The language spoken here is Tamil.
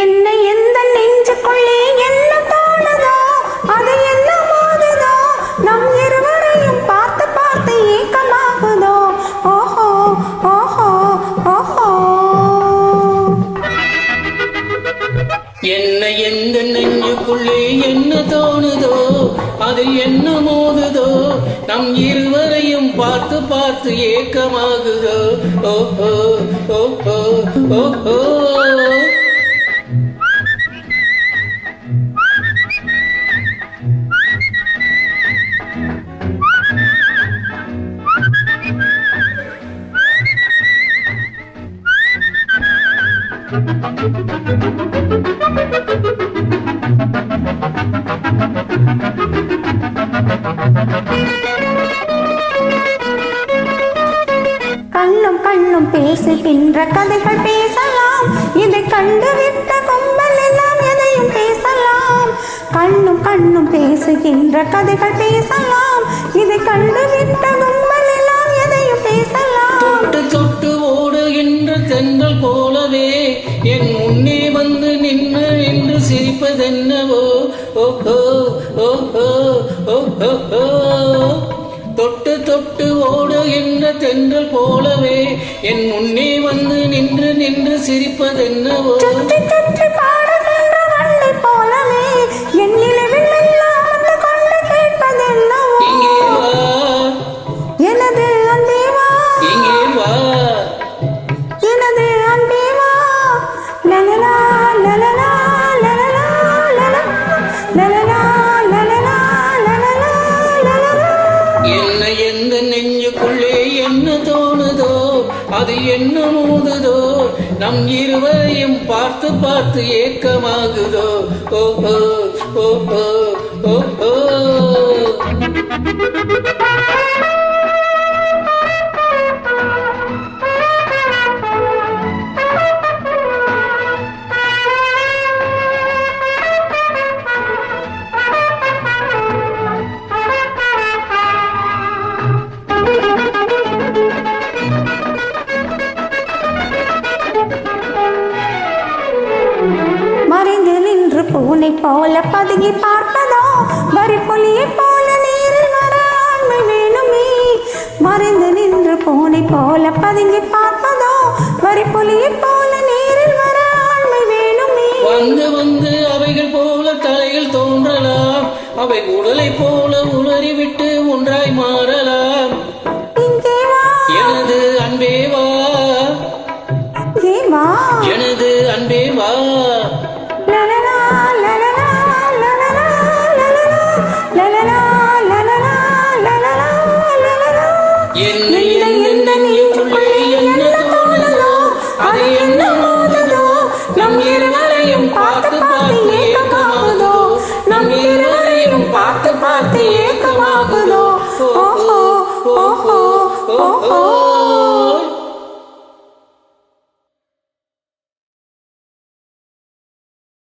என்னை எந்த நெஞ்சுக்குள்ளே என்ன தோணுதோ அது என்ன மோதுதோ நம் இருவரையும் பார்த்து பார்த்து ஏக்கமாகுதோ ஓஹோ ஓஹோ ஓஹோ என்னை எந்த நெஞ்சுக்குள்ளே என்ன தோணுதோ அதில் என்ன மோதுதோ நம் இருவரையும் பார்த்து பார்த்து ஏக்கமாகுதோ ஓஹோ ஓஹோ ஓஹோ கண்ணும் கண்ணும் பேசுகின்ற கதைகள் பேசலாம் இதை கண்டுவிட்ட கும்பல் எல்லாம் எதையும் பேசலாம் கண்ணும் கண்ணும் பேசுகின்ற கதைகள் பேசலாம் இதை கண்டுவிட்ட கும்பல் எல்லாம் எதையும் பேசலாம் தொட்டு தொட்டு ஓடுகின்ற தென்றல் போலவே என் முன்னே வந்து நின்று என்று சிரிப்பதென்னவோ ஓஹோ ஓஹோ ஓஹோ தொட்டு தொட்டு ஓடுகின்ற தென்றல் போலவே என் முன்னே வந்து நின்று நின்று சிரிப்பதென்னவோ சுற்றி சுற்றி பாடுகின்ற வண்டை போலவே என் நிலவில் எல்லாம் வந்து கொண்டு கேட்பதென்னவோ இங்கே வா எனது அன்பே வா இங்கே வா எனது அன்பே வா லலலா லலலா லலலா லலலா லலலா லலலா லலலா என்னை எந்த நெஞ்சுக்குள்ளே என்ன தோணுதோ அதில் என்ன மோதுதோ நம் இருவரையும் பார்த்து பார்த்து ஏக்கமாகுதோ ஓஹோ ஓஹோ ஓஹோ மறைந்து நின்று பூனை போல பதுங்கி பார்ப்பதோ வரிப்பொலியை போல நீரில் வர ஆண்மை வேணுமே மறைந்து நின்று பூனை போல பதுங்கி பார்ப்பதோ வரிப்பொலியை போல நீரில் வர ஆண்மை வேணுமே வந்து வந்து அவைகள் போல தலைகள் தோன்றலாம் அவை உடலை போல உளறிவிட்டு ஒன்றாய் மாறலாம்